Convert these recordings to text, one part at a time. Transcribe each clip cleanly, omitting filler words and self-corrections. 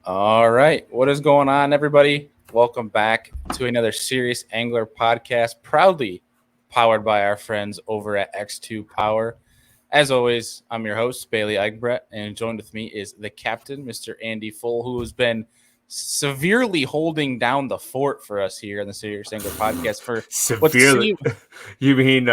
All right. What is going on, everybody? Welcome back to another Serious Angler podcast, proudly powered by our friends over at X2 Power. As always, I'm your host, Bailey Egbrett, and joined with me is the captain, Mr. Andy Full, who has been severely holding down the fort for us here in the Serious Angler podcast for what Severely. seems You mean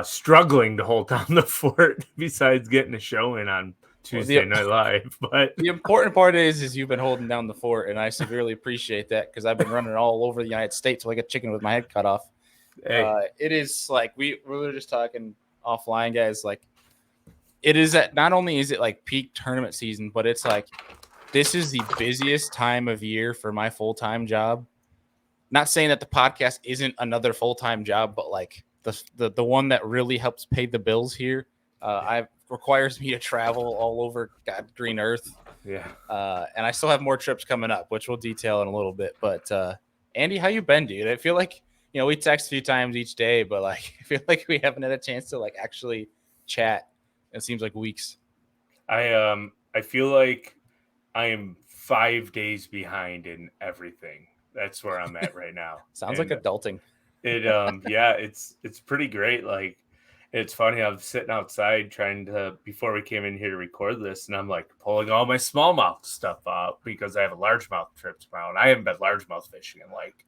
struggling to hold down the fort besides getting a show in on the Tuesday Night Live, but the important part is you've been holding down the fort, and I severely appreciate that because I've been running all over the United States like a chicken with my head cut off. hey, It is like we were just talking offline, guys. Like it is that not only is it like peak tournament season, but it's like this is the busiest time of year for my full time job. Not saying that the podcast isn't another full time job, but like the one that really helps pay the bills here. I requires me to travel all over God green earth, yeah. and I still have more trips coming up, which we'll detail in a little bit. But Andy, how you been, dude? I feel like we text a few times each day, but like I feel like we haven't had a chance to like actually chat. It seems like weeks. I feel like I am 5 days behind in everything. That's where I'm at right now. Sounds like And adulting. it's pretty great. Like it's funny, I was sitting outside trying to before we came in here to record this, and I'm like pulling all my smallmouth stuff up because I have a largemouth trip tomorrow, and I haven't been largemouth fishing in like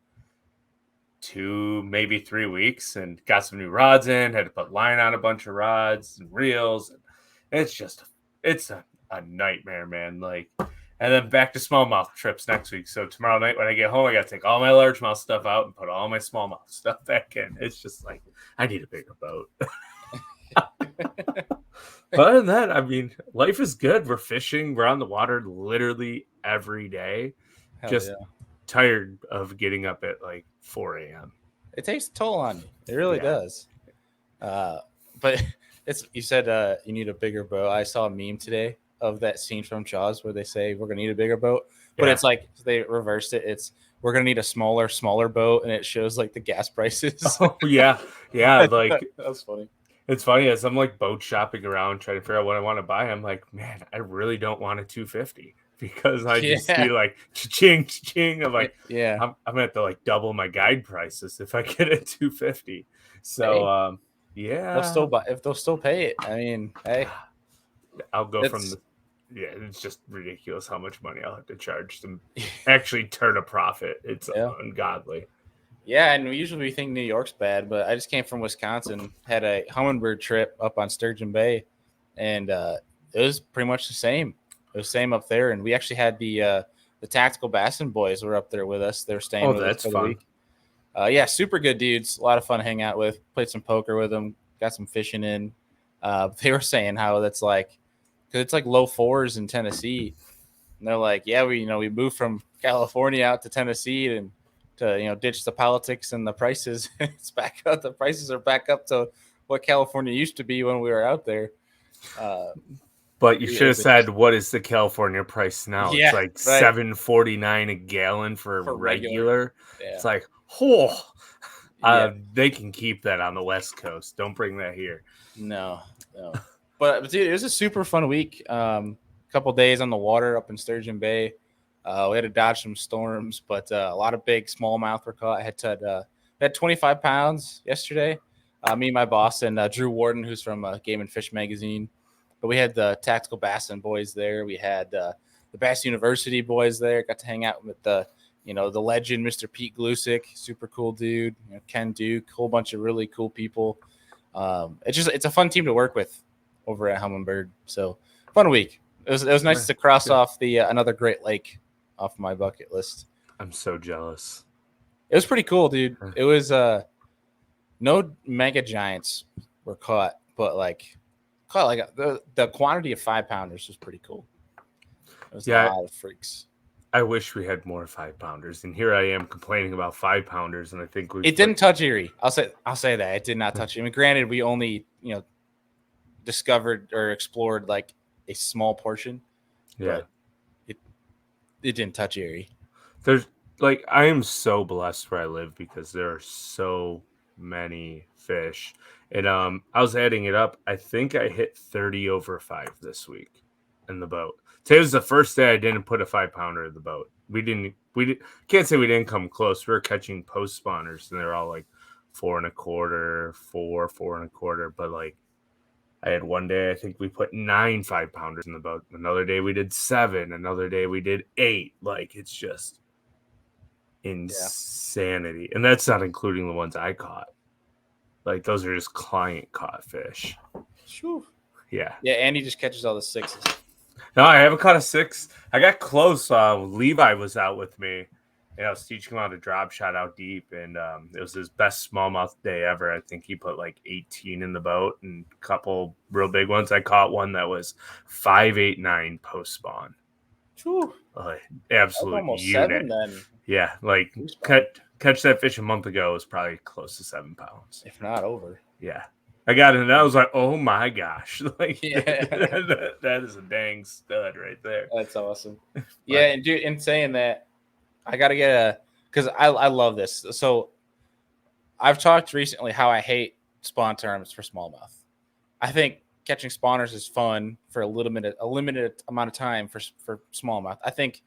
2, maybe 3 weeks, and got some new rods in, had to put line on a bunch of rods and reels. And it's a nightmare, man. Like, and then back to smallmouth trips next week. So tomorrow night when I get home, I got to take all my largemouth stuff out and put all my smallmouth stuff back in. It's just like, I need a bigger boat. But other than that, I mean, life is good. We're fishing. We're on the water literally every day. Hell Just yeah. tired of getting up at like 4 a.m. It takes a toll on you. It really Yeah. does. Uh, but it's you said you need a bigger boat. I saw a meme today of that scene from Jaws where they say we're gonna need a bigger boat, but Yeah. it's like they reversed it. It's we're gonna need a smaller boat, and it shows like the gas prices. Oh, yeah. Yeah. Like, That's funny. it's funny as I'm like boat shopping around trying to figure out what I want to buy. I'm like, man, I really don't want a 250 because I just Yeah, see like ching ching. I'm like, yeah. I'm gonna have to like double my guide prices if I get a 250. So Hey, they'll yeah, still buy if they'll still pay it. I mean, hey, I'll go from it's the yeah. It's just ridiculous how much money I'll have to charge to actually turn a profit. It's yeah. ungodly. Yeah, and we think New York's bad, but I just came from Wisconsin, had a hummingbird trip up on Sturgeon Bay, and it was pretty much the same. It was the same up there, and we actually had the tactical Bassin boys were up there with us. They were staying Oh, with us that's for the fun. week. Yeah, super good dudes. A lot of fun to hang out with. Played some poker with them. Got some fishing in. They were saying how that's like because it's like low fours in Tennessee, and they're like, yeah, we moved from California out to Tennessee and to ditch the politics and the prices. It's back up. The prices are back up to what California used to be when we were out there. Uh, But you yeah, should have said, what is the California price now? It's yeah, like right. $7.49 a gallon for For regular, regular. yeah, It's like, oh, yeah, they can keep that on the West Coast. Don't bring that here. no, no. But dude, it was a super fun week. Couple days on the water up in Sturgeon Bay. We had to dodge some storms, but a lot of big smallmouth were caught. I had 25 pounds yesterday. Me and my boss and Drew Warden, who's from Game and Fish magazine. But we had the Tactical Bassin boys there. We had the Bass University boys there. Got to hang out with the legend, Mr. Pete Glusick, super cool dude. Ken Duke, whole bunch of really cool people. It's a fun team to work with over at Humminbird. So fun week. It was nice to cross off the another Great Lake off my bucket list. I'm so jealous. It was pretty cool, dude. It was no mega giants were caught, but caught the quantity of 5-pounders was pretty cool. It was a Yeah, lot of freaks. I wish we had more 5-pounders. And here I am complaining about 5-pounders. And I think It didn't touch Erie. I'll say that it did not touch Erie. I mean, granted, we only discovered or explored like a small portion, yeah. but it didn't touch Erie. There's like, I am so blessed where I live because there are so many fish. And I was adding it up. I think I hit 30 over 5 this week in the boat. Today was the first day I didn't put a 5-pounder in the boat. We can't say we didn't come close. We were catching post spawners, and they're all like 4.25, 4.25. But like, I had one day I think we put 9 5-pounders in the boat. Another day we did 7. Another day we did 8. Like, it's just insanity, and that's not including the ones I caught. Like, those are just client caught fish. Whew. Yeah. Andy just catches all the 6s. No, I haven't caught a 6. I got close. Levi was out with me. I was teaching him how to drop shot out deep, and it was his best smallmouth day ever. I think he put like 18 in the boat and a couple real big ones. I caught one that was 5.89 post spawn. Absolute almost unit. 7 then. Yeah, like catch that fish a month ago was probably close to 7 pounds, if not over. Yeah. I got it, and I was like, "Oh my gosh!" Like, that is a dang stud right there. That's awesome. Yeah, and dude, in saying that, I gotta get because I love this. So, I've talked recently how I hate spawn tournaments for smallmouth. I think catching spawners is fun for a limited amount of time for smallmouth. I think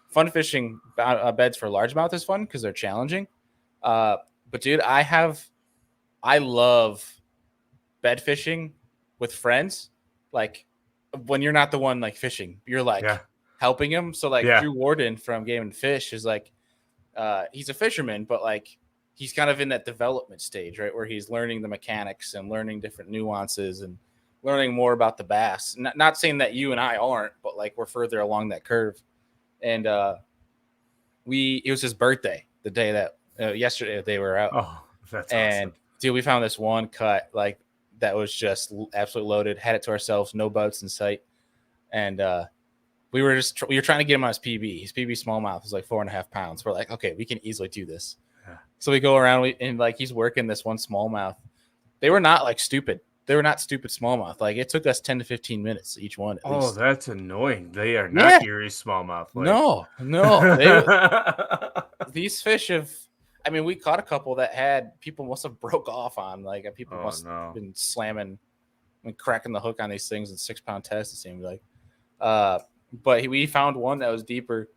fun fishing beds for largemouth is fun because they're challenging. But dude, I love bed fishing with friends, like when you're not the one like fishing, you're like helping him. So like Drew Warden from Game and Fish is like he's a fisherman, but like he's kind of in that development stage, right, where he's learning the mechanics and learning different nuances and learning more about the bass. Not saying that you and I aren't, but like we're further along that curve. And it was his birthday the day that yesterday they were out. Oh, that's awesome. Dude, we found this one cut like that was just absolutely loaded, had it to ourselves, no boats in sight. And we were trying to get him on his PB. His PB smallmouth was like 4.5 pounds. We're like, okay, we can easily do this. Yeah. So we go around and like he's working this one smallmouth. They were not like stupid. They were not stupid smallmouth. Like it took us 10 to 15 minutes each one. At least. That's annoying. They are not Erie smallmouth. Like. No. These fish have. I mean, we caught a couple that had people must have broke off on. Like people must have been slamming and cracking the hook on these things in 6-pound tests. It seemed like. But we found one that was deeper,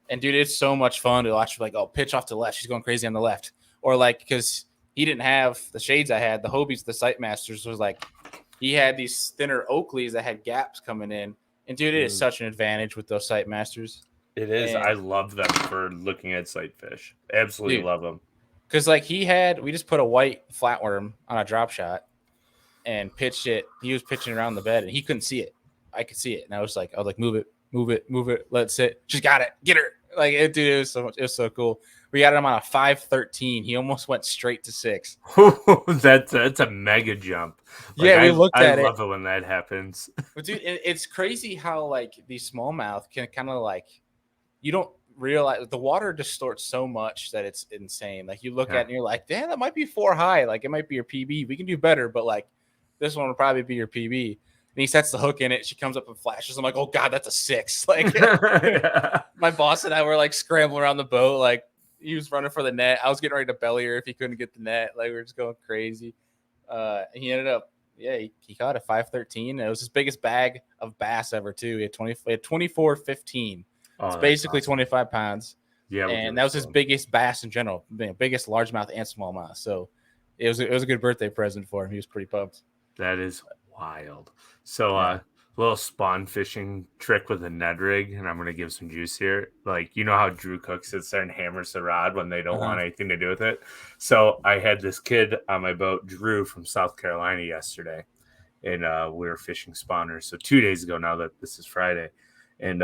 and dude, it's so much fun to watch. Like, oh, pitch off to the left. She's going crazy on the left, or like because he didn't have the shades I had. The Hobies, the Sight Masters, was like he had these thinner Oakleys that had gaps coming in, and dude, it is such an advantage with those Sight Masters. It is. I love them for looking at sight fish. Absolutely love them. Because like we just put a white flatworm on a drop shot and pitched it. He was pitching around the bed and he couldn't see it. I could see it, and I was like, move it, let it sit. She's got it, get her. Like it, dude, it was so cool. We got him on a 5.13. He almost went straight to 6. That's a mega jump. Like, we looked at it. I love it when that happens. But dude, it's crazy how like these smallmouth can kind of like you don't realize the water distorts so much that it's insane. Like you look at it and you're like, damn, that might be 4 high. Like it might be your PB. We can do better, but like this one will probably be your PB. And he sets the hook in it. She comes up and flashes. I'm like, oh god, that's a 6. Like my boss and I were like scrambling around the boat. Like he was running for the net. I was getting ready to belly her if he couldn't get the net. Like we were just going crazy. And he ended up, he caught a 5.13. It was his biggest bag of bass ever too. He had 24.15. It's basically awesome. 25 pounds. Yeah, and that was his biggest bass in general, biggest largemouth and smallmouth. So it was a good birthday present for him. He was pretty pumped. That is wild. So little spawn fishing trick with a Ned rig, and I'm going to give some juice here. Like, you know how Drew Cook sits there and hammers the rod when they don't want anything to do with it? So I had this kid on my boat, Drew from South Carolina yesterday, and we were fishing spawners. So 2 days ago now that this is Friday. And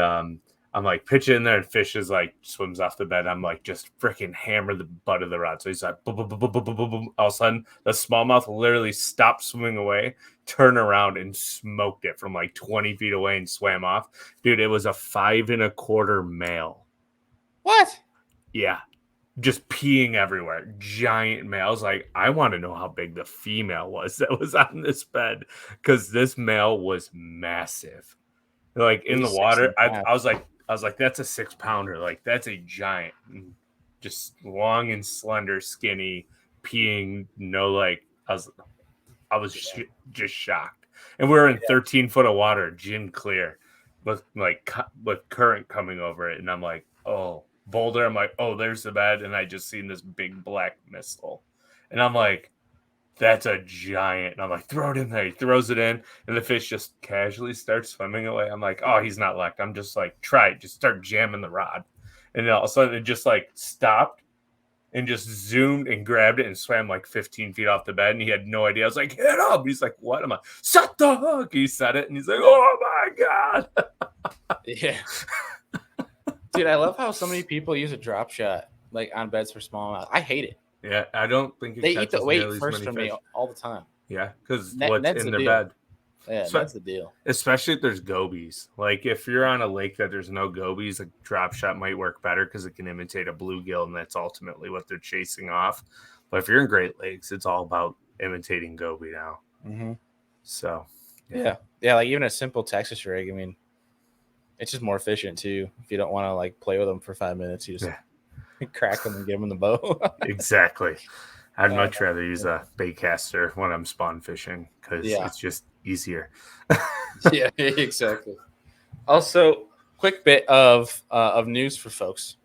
I'm like, pitch it in there, and fish is like, swims off the bed. I'm like, just freaking hammer the butt of the rod. So he's like, boom, boom, boom, boom, boom, boom, boom, boom. All of a sudden, the smallmouth literally stopped swimming away, turned around, and smoked it from like 20 feet away and swam off. Dude, it was a 5.25 male. What? Yeah. Just peeing everywhere. Giant male. I was like, I want to know how big the female was that was on this bed, because this male was massive. Like in the water, I was like, that's a 6-pounder. Like that's a giant, just long and slender, skinny, peeing. I was just shocked. And we were in 13 foot of water, gin clear. with with current coming over it, and I'm like, oh, boulder. I'm like, oh, there's the bed, and I just seen this big black missile, and I'm like, that's a giant. And I'm like, throw it in there. He throws it in, and the fish just casually starts swimming away. I'm like, oh, he's not licked. I'm just like, try it. Just start jamming the rod. And then all of a sudden, it just like stopped and just zoomed and grabbed it and swam like 15 feet off the bed. And he had no idea. I was like, hit up. He's like, what? I'm like, set the hook. He said it. And he's like, oh my God. Yeah. Dude, I love how so many people use a drop shot like on beds for smallmouth. I hate it. Yeah, I don't think they eat the weight first from me all the time. Yeah, because what's in their bed. Yeah, that's the deal. Especially if there's gobies. Like if you're on a lake that there's no gobies, a drop shot might work better because it can imitate a bluegill, and that's ultimately what they're chasing off. But if you're in Great Lakes, it's all about imitating goby now. Mm-hmm. So yeah, like even a simple Texas rig. I mean, it's just more efficient too. If you don't want to like play with them for 5 minutes, you just crack them and get them in the bow. Exactly. I'd much rather use a bait caster when I'm spawn fishing because it's just easier. Yeah, exactly. Also, quick bit of news for folks.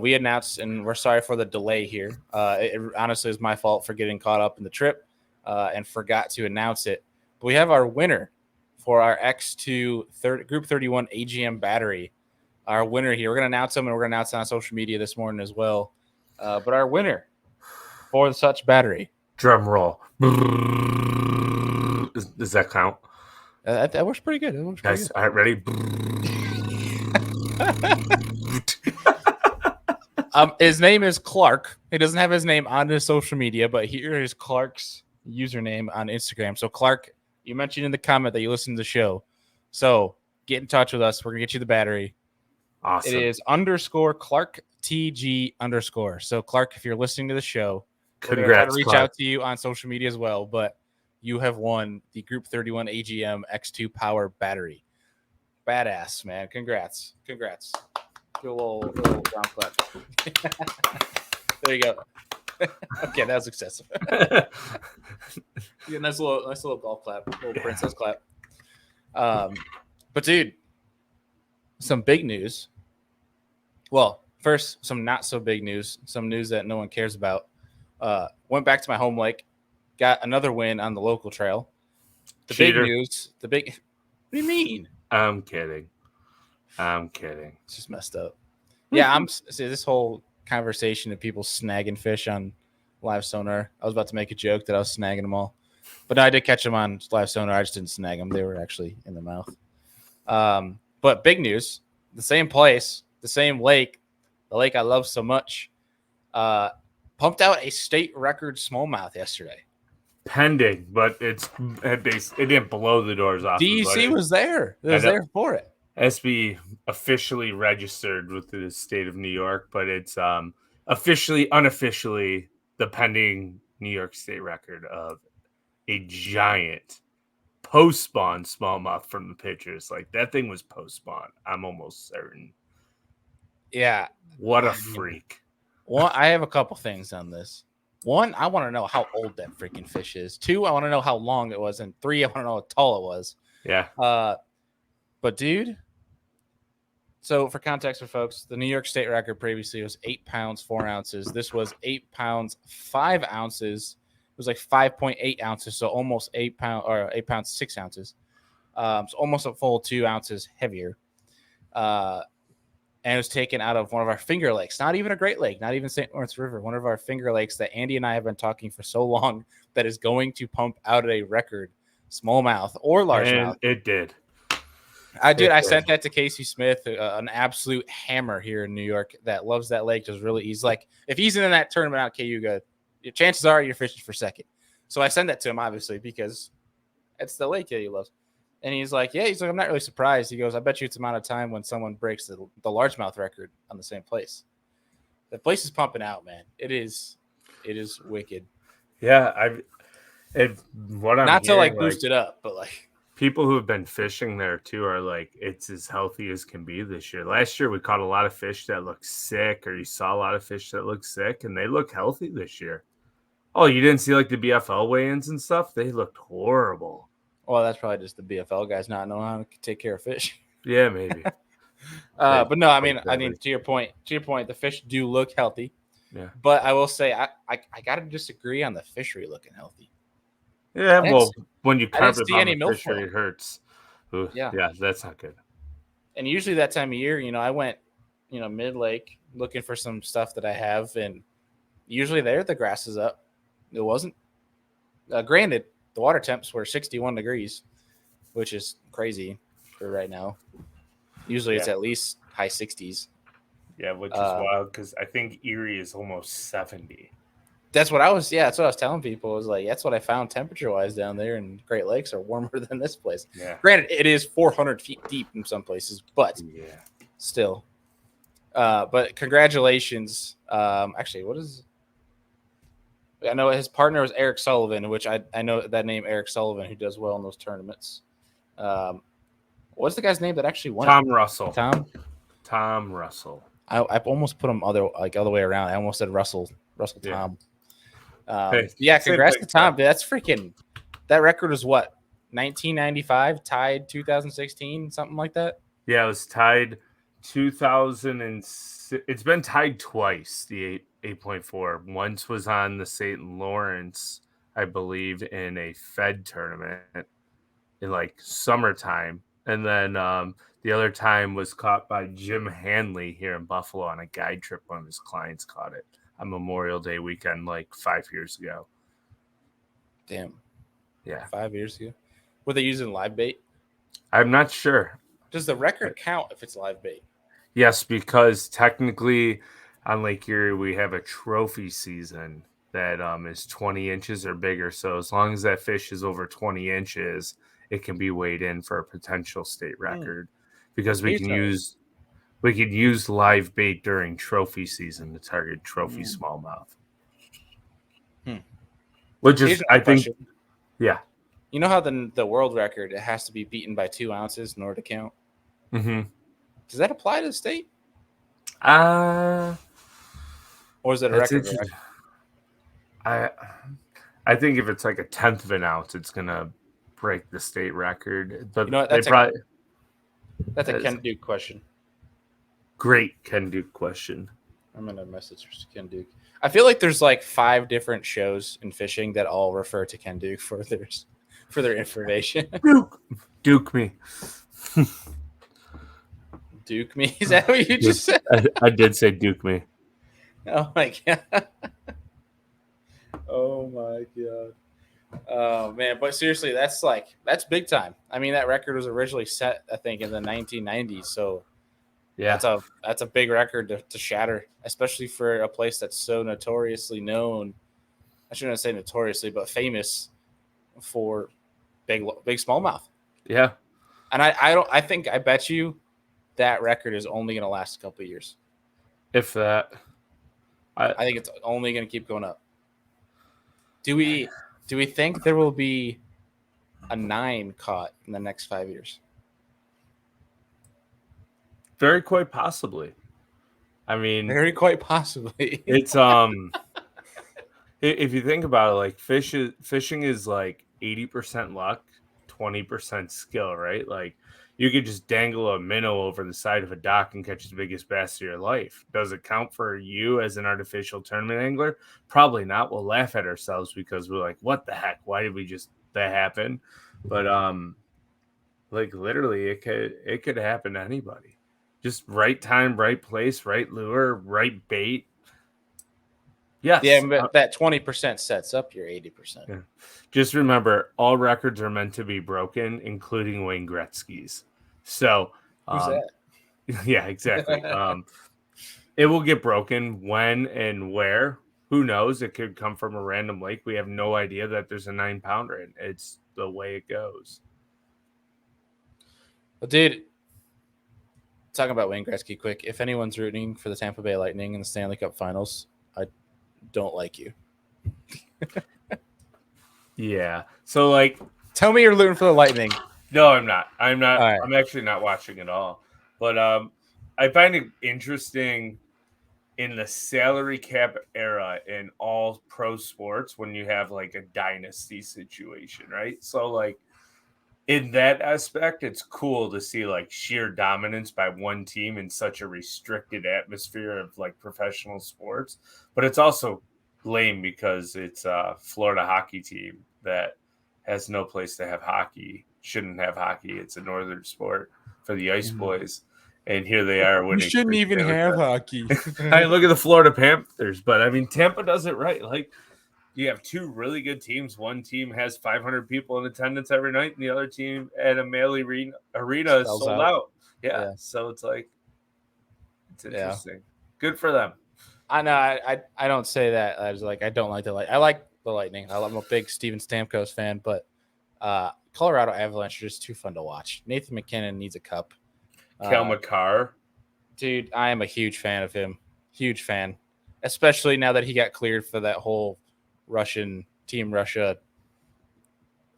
We announced, and we're sorry for the delay here. It honestly is my fault for getting caught up in the trip and forgot to announce it. But we have our winner for our X2 Group 31 AGM battery. Our winner here. We're going to announce him, and we're going to announce it on social media this morning as well. But our winner for such battery. Drum roll. Does that count? That works pretty good. Guys, all right, ready? His name is Clark. He doesn't have his name on his social media, but here is Clark's username on Instagram. So, Clark, you mentioned in the comment that you listened to the show. So, get in touch with us. We're going to get you the battery. Awesome. It is _ClarkTG_. So, Clark, if you're listening to the show, congrats. I'll reach out to you on social media as well, but you have won the Group 31 AGM X2 Power battery. Badass, man. Congrats. Do a little round clap. There you go. Okay, that was excessive. Yeah, nice little golf clap, little princess clap. But dude, some big news. Well, first, some not so big news. Some news that no one cares about. Went back to my home lake, got another win on the local trail. Cheater. Big news. What do you mean? I'm kidding. It's just messed up. Yeah, see this whole conversation of people snagging fish on live sonar. I was about to make a joke that I was snagging them all, but no, I did catch them on live sonar. I just didn't snag them; they were actually in the mouth. But big news: the same place, the same lake, the lake I love so much, pumped out a state record smallmouth yesterday. Pending, but it didn't blow the doors off. DEC was there. It was there for it. SB officially registered with the state of New York, but it's unofficially the pending New York State record of a giant post-spawn smallmouth from the pictures. Like that thing was post-spawn. I'm almost certain. Yeah. What a freak. One, I have a couple things on this. One, I want to know how old that freaking fish is. Two, I want to know how long it was. And three, I want to know how tall it was. Yeah. But dude, so for context for folks, the New York State record previously was 8 pounds, 4 ounces. This was 8 pounds, 5 ounces. It was like 5.8 ounces. So almost 8 pounds or 8 pounds, 6 ounces. So almost a full 2 ounces heavier. And it was taken out of one of our Finger Lakes, not even a Great Lake, not even St. Lawrence River, one of our Finger Lakes that Andy and I have been talking for so long that is going to pump out a record smallmouth or largemouth. And it did. I sent that to Casey Smith, an absolute hammer here in New York that loves that lake. He's like, if he's in that tournament out Cayuga, chances are you're fishing for second. So I sent that to him, obviously, because it's the lake that he loves. And he's like, I'm not really surprised. He goes, I bet you it's the amount of time when someone breaks the largemouth record on the same place. The place is pumping out, man. It is wicked. Yeah, not to boost it up, but like people who have been fishing there too are like, it's as healthy as can be this year. Last year we caught a lot of fish that looked sick, or you saw a lot of fish that looked sick, and they look healthy this year. Oh, you didn't see like the BFL weigh-ins and stuff? They looked horrible. Well, that's probably just the BFL guys not knowing how to take care of fish. Yeah, maybe. But no, I mean, to your point, the fish do look healthy. Yeah. But I will say, I gotta disagree on the fishery looking healthy. Yeah, well, when you I didn't carpet see bomb any a fishery, it hurts. Ooh, Yeah. yeah, that's not good. And usually that time of year, I went, mid lake looking for some stuff that I have, and usually there the grass is up. It wasn't. Granted, the water temps were 61 degrees, which is crazy for right now. Usually it's at least high 60s. Yeah, which is wild because I think Erie is almost 70. That's what I was. Yeah, that's what I was telling people. I was like, that's what I found temperature wise down there, and Great Lakes are warmer than this place. Yeah. Granted, it is 400 feet deep in some places, but still. But congratulations. Actually, what is? I know his partner was Eric Sullivan, which I know that name, Eric Sullivan, who does well in those tournaments. What's the guy's name that actually won? Tom Russell. Tom Russell. I almost put him other way around. I almost said Russell Tom. Yeah, congrats to Tom. Dude, that's freaking. That record was what, 1995, tied 2016, something like that. Yeah, it was tied 2006. It's been tied twice. The 8.4. Once was on the St. Lawrence, I believe, in a Fed tournament in like summertime, and then the other time was caught by Jim Hanley here in Buffalo on a guide trip. One of his clients caught it on Memorial Day weekend, like 5 years ago. Damn. Yeah. 5 years ago. Were they using live bait? I'm not sure. Does the record count if it's live bait? Yes, because technically on Lake Erie, we have a trophy season that is 20 inches or bigger. So as long as that fish is over 20 inches, it can be weighed in for a potential state record because we can use live bait during trophy season to target trophy smallmouth. Which is, I think, yeah. You know how the world record, it has to be beaten by 2 ounces in order to count? Mm-hmm. Does that apply to the state? Or is it a record? I think if it's like a 1/10 of an ounce, it's gonna break the state record. But that's a Ken Duke question. Great Ken Duke question. I'm gonna message Ken Duke. I feel like there's like 5 different shows in fishing that all refer to Ken Duke for their information. Duke me. Duke me? Is that what you just said? I did say Duke me. Oh my god. Oh my god. Oh man, but seriously, that's big time. I mean, that record was originally set, I think, in the 1990s. So yeah, that's a big record to shatter, especially for a place that's so notoriously known. I shouldn't say notoriously, but famous for big smallmouth. Yeah. And I bet you that record is only going to last a couple of years. If that. I think it's only going to keep going up. Do we think there will be a 9 caught in the next 5 years? Very quite possibly. I mean, very quite possibly. It's if you think about it, like fishing is like 80% luck, 20% skill, right? Like you could just dangle a minnow over the side of a dock and catch the biggest bass of your life. Does it count for you as an artificial tournament angler? Probably not. We'll laugh at ourselves because we're like, what the heck? Why did we just that happen? But like literally it could happen to anybody. Just right time, right place, right lure, right bait. Yes. Yeah, but that 20% sets up your 80%. Yeah. Just remember, all records are meant to be broken, including Wayne Gretzky's. So, who's that? Yeah, exactly. It will get broken when and where. Who knows? It could come from a random lake. We have no idea that there's a 9-pounder in. It's the way it goes. Well, dude, talking about Wayne Gretzky quick. If anyone's rooting for the Tampa Bay Lightning in the Stanley Cup Finals, I don't like you. Yeah. So, like, tell me you're rooting for the Lightning. No, I'm not. I'm not. Right. I'm actually not watching at all. But I find it interesting in the salary cap era in all pro sports when you have like a dynasty situation, right? So, like, in that aspect, it's cool to see like sheer dominance by one team in such a restricted atmosphere of like professional sports. But it's also lame because it's a Florida hockey team that has no place to have hockey, shouldn't have hockey. It's a northern sport for the Ice Boys. And here they are You winning. shouldn't even have hockey. I look at the Florida Panthers, but I mean, Tampa does it right. Like, you have two really good teams. One team has 500 people in attendance every night, and the other team at a Mail arena is Sells sold out. out. Yeah. So it's like, it's interesting. Good for them. I know. I don't say that. I was like, I don't like the light. I like the Lightning. I'm a big Steven Stamkos fan, but Colorado Avalanche are just too fun to watch. Nathan McKinnon needs a cup. Cal McCarr. Dude, I am a huge fan of him. Huge fan. Especially now that he got cleared for that whole Team Russia.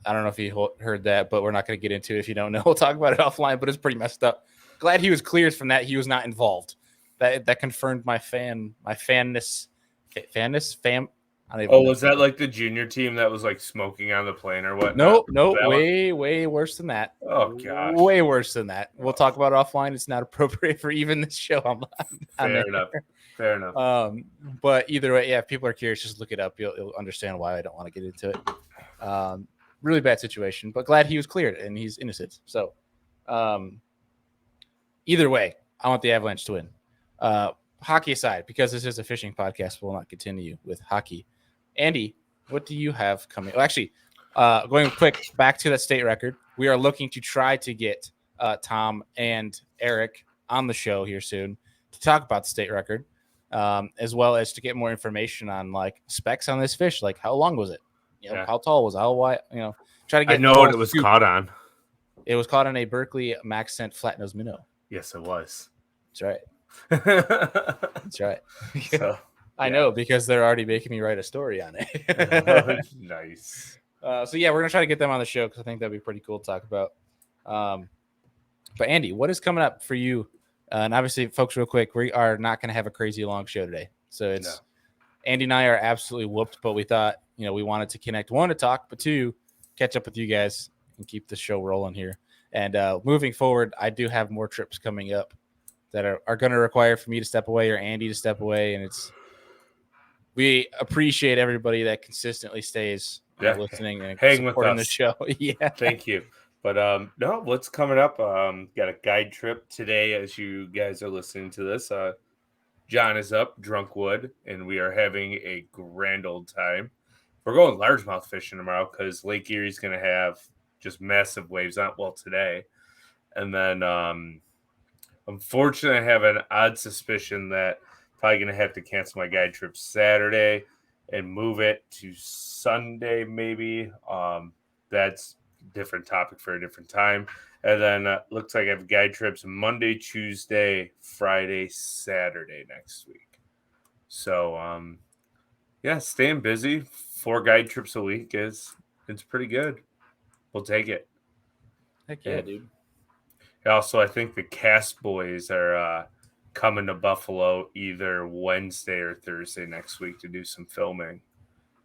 I don't know if you heard that, but we're not going to get into it if you don't know. We'll talk about it offline, but it's pretty messed up. Glad he was cleared from that. He was not involved. That confirmed my fanness. Was that like the junior team that was like smoking on the plane or what? No, way worse than that. Oh gosh, way worse than that. We'll talk about it offline. It's not appropriate for even this show. Fair enough. But either way, yeah. If people are curious, just look it up. You'll understand why I don't want to get into it. Really bad situation, but glad he was cleared and he's innocent. So, either way, I want the Avalanche to win. Hockey aside, because this is a fishing podcast, we'll not continue with hockey. Andy, what do you have coming? Well, actually, going quick back to that state record, we are looking to try to get Tom and Eric on the show here soon to talk about the state record, as well as to get more information on like specs on this fish, like how long was it, how tall was it, how wide, try to get. I know what it was caught on. It was caught on a Berkeley Max Scent flat-nosed minnow. Yes, it was. That's right. That's right. So, I know because they're already making me write a story on it. Nice. So yeah, we're gonna try to get them on the show because I think that'd be pretty cool to talk about. But Andy, what is coming up for you? And obviously, folks, real quick, we are not gonna have a crazy long show today. So it's Andy and I are absolutely whooped, but we thought we wanted to connect, one, to talk, but two, catch up with you guys and keep the show rolling here. And moving forward, I do have more trips coming up that are going to require for me to step away or Andy to step away. And we appreciate everybody that consistently stays listening and supporting the show. Yeah. Thank you. But no, what's coming up? Got a guide trip today as you guys are listening to this. John is up, Drunkwood, and we are having a grand old time. We're going largemouth fishing tomorrow because Lake Erie's going to have just massive waves on. Well, today. And then unfortunately, I have an odd suspicion that I'm probably going to have to cancel my guide trip Saturday and move it to Sunday, maybe. That's a different topic for a different time. And then looks like I have guide trips Monday, Tuesday, Friday, Saturday next week. So, staying busy. 4 guide trips a week it's pretty good. We'll take it. Heck yeah, dude. Also, I think the Cast Boys are coming to Buffalo either Wednesday or Thursday next week to do some filming.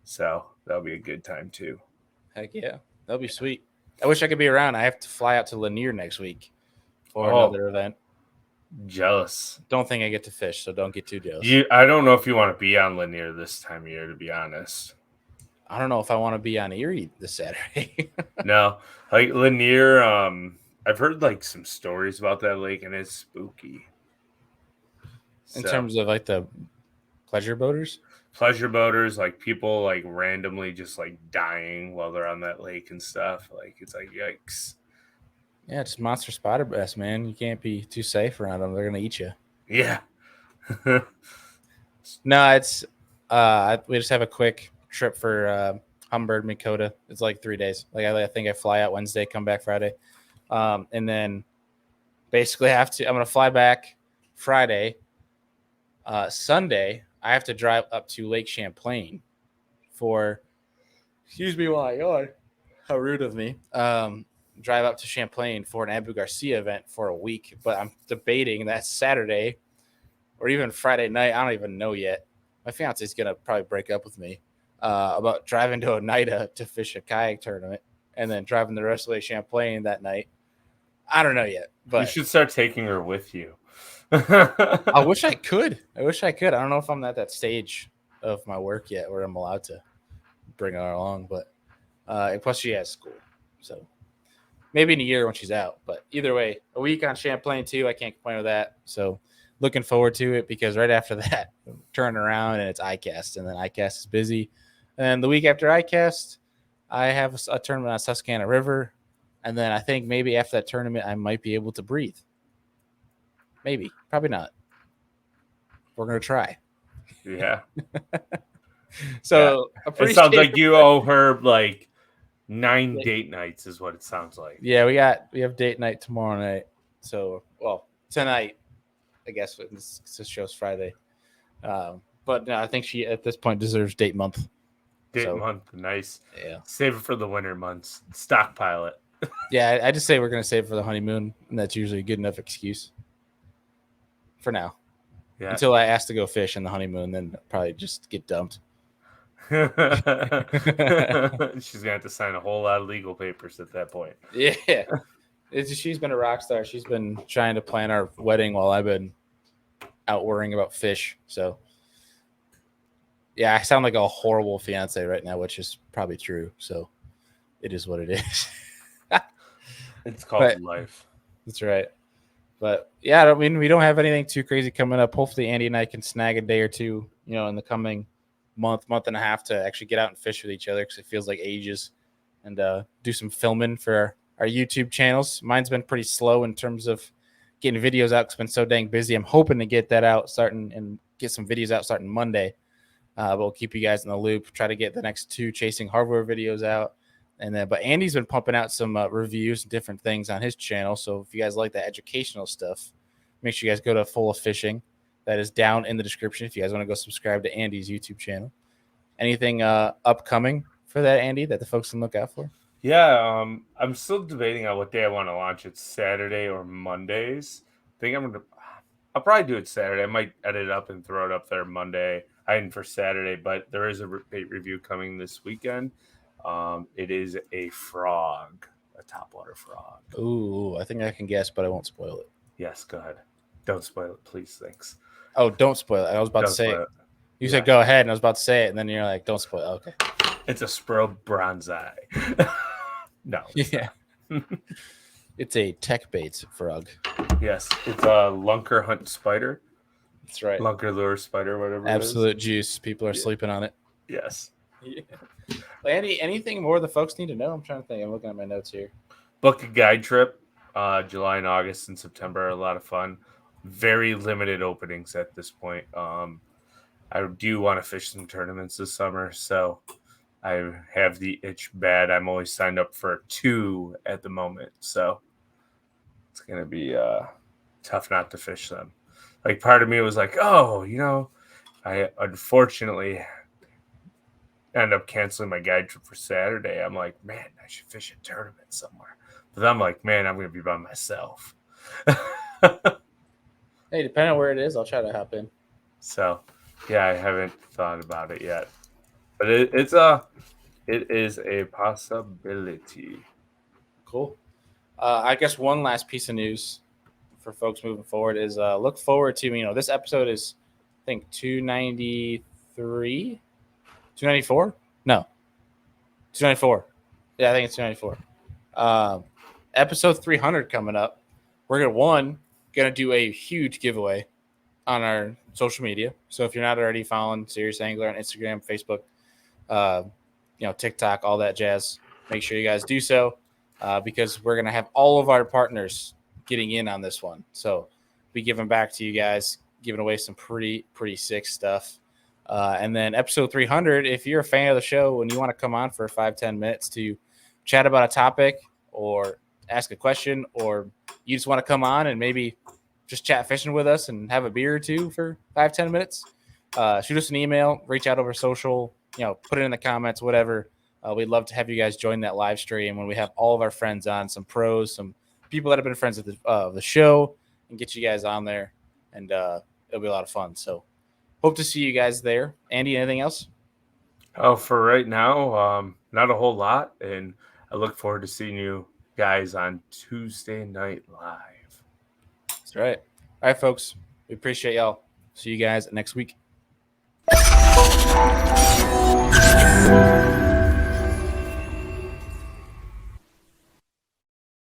So that'll be a good time too. Heck yeah. That'll be sweet. I wish I could be around. I have to fly out to Lanier next week for another event. Jealous. Don't think I get to fish, so don't get too jealous. I don't know if you want to be on Lanier this time of year, to be honest. I don't know if I want to be on Erie this Saturday. No. Like Lanier, I've heard like some stories about that lake, and it's spooky. In terms of like the pleasure boaters? Pleasure boaters, like people like randomly just like dying while they're on that lake and stuff. Like it's like yikes. Yeah, it's monster spotter bass, man. You can't be too safe around them. They're gonna eat you. Yeah. No, it's we just have a quick trip for Humbird, Makota. It's like 3 days. Like I think I fly out Wednesday, come back Friday, and then basically I'm gonna fly back Friday. Sunday, I have to drive up to Lake Champlain for. Excuse me while I yawn. How rude of me. Drive up to Champlain for an Abu Garcia event for a week, but I'm debating that Saturday or even Friday night. I don't even know yet. My fiance is gonna probably break up with me about driving to Oneida to fish a kayak tournament. and then driving the rest of the way to Champlain that night. I don't know yet, You but should start taking her with you. I wish I could. I don't know if I'm at that stage of my work yet where I'm allowed to bring her along, but plus she has school, so maybe in a year when she's out. But either way, a week on Champlain too. I can't complain with that. So looking forward to it because right after that, turn around and it's ICAST, and then ICAST is busy. And the week after ICAST, I have a tournament on Susquehanna River, and then I think maybe after that tournament, I might be able to breathe. Maybe, probably not. We're gonna try. Yeah. So It sounds like you owe her like 9 date nights, is what it sounds like. Yeah, we have date night tomorrow night. So tonight, I guess this show's Friday. But no, I think she at this point deserves date month. Date month, nice. Yeah, save it for the winter months. Stockpile it. Yeah, I just say we're gonna save it for the honeymoon, and that's usually a good enough excuse for now. Yeah. Until I ask to go fish in the honeymoon, then I'll probably just get dumped. She's gonna have to sign a whole lot of legal papers at that point. Yeah, she's been a rock star. She's been trying to plan our wedding while I've been out worrying about fish. So, yeah, I sound like a horrible fiance right now, which is probably true. So, it is what it is. It's called life. That's right. But yeah, I mean, we don't have anything too crazy coming up. Hopefully, Andy and I can snag a day or two, in the coming month and a half to actually get out and fish with each other because it feels like ages, and do some filming for our YouTube channels. Mine's been pretty slow in terms of getting videos out because I've been so dang busy. I'm hoping to get that out and get some videos out starting Monday. But we'll keep you guys in the loop. Try to get the next 2 chasing hardware videos out. But Andy's been pumping out some reviews and different things on his channel. So if you guys like that educational stuff, make sure you guys go to Full of Fishing. That is down in the description if you guys want to go subscribe to Andy's YouTube channel. Anything upcoming for that, Andy, that the folks can look out for? Yeah, I'm still debating on what day I want to launch. It's Saturday or Mondays. I think I'll probably do it Saturday. I might edit it up and throw it up there Monday. I didn't for Saturday, but there is a bait review coming this weekend. It is a frog, a topwater frog. Ooh, I think I can guess, but I won't spoil it. Yes, go ahead. Don't spoil it, please. Thanks. Oh, don't spoil it. I was about to say it. You said go ahead, and I was about to say it, and then you're like, don't spoil it. Okay. It's a Spro bronzai. No. Yeah. It's a tech bait frog. Yes, it's a lunker hunt spider. That's right. Lunker lure spider, whatever. Absolute juice. People are sleeping on it. Yes. Yeah. Andy, anything more the folks need to know? I'm trying to think. I'm looking at my notes here. Book a guide trip. July and August and September are a lot of fun. Very limited openings at this point. I do want to fish some tournaments this summer, so I have the itch bad. I'm always signed up for 2 at the moment, so it's gonna be tough not to fish them. Like part of me was like, I unfortunately end up canceling my guide trip for Saturday. I'm like, man, I should fish a tournament somewhere. But I'm like, man, I'm gonna be by myself. Hey, depending on where it is, I'll try to hop in. So, yeah, I haven't thought about it yet, but it is a possibility. Cool. I guess one last piece of news for folks moving forward is look forward to this episode is I think 293, 294. No, 294. Yeah, I think it's 294. Episode 300 coming up. We're gonna do a huge giveaway on our social media. So if you're not already following Serious Angler on Instagram, Facebook, TikTok, all that jazz, make sure you guys do so because we're gonna have all of our partners getting in on this one. So be giving back to you guys, giving away some pretty sick stuff. And then episode 300, if you're a fan of the show and you want to come on for 5-10 minutes to chat about a topic or ask a question, or you just want to come on and maybe just chat fishing with us and have a beer or two for 5-10 minutes, shoot us an email, reach out over social, put it in the comments, whatever. We'd love to have you guys join that live stream when we have all of our friends on, some pros, some people that have been friends of the show, and get you guys on there, and it'll be a lot of fun. So hope to see you guys there. Andy, anything else? Oh, for right now, not a whole lot. And I look forward to seeing you guys on Tuesday Night Live. That's right. All right, folks. We appreciate y'all. See you guys next week.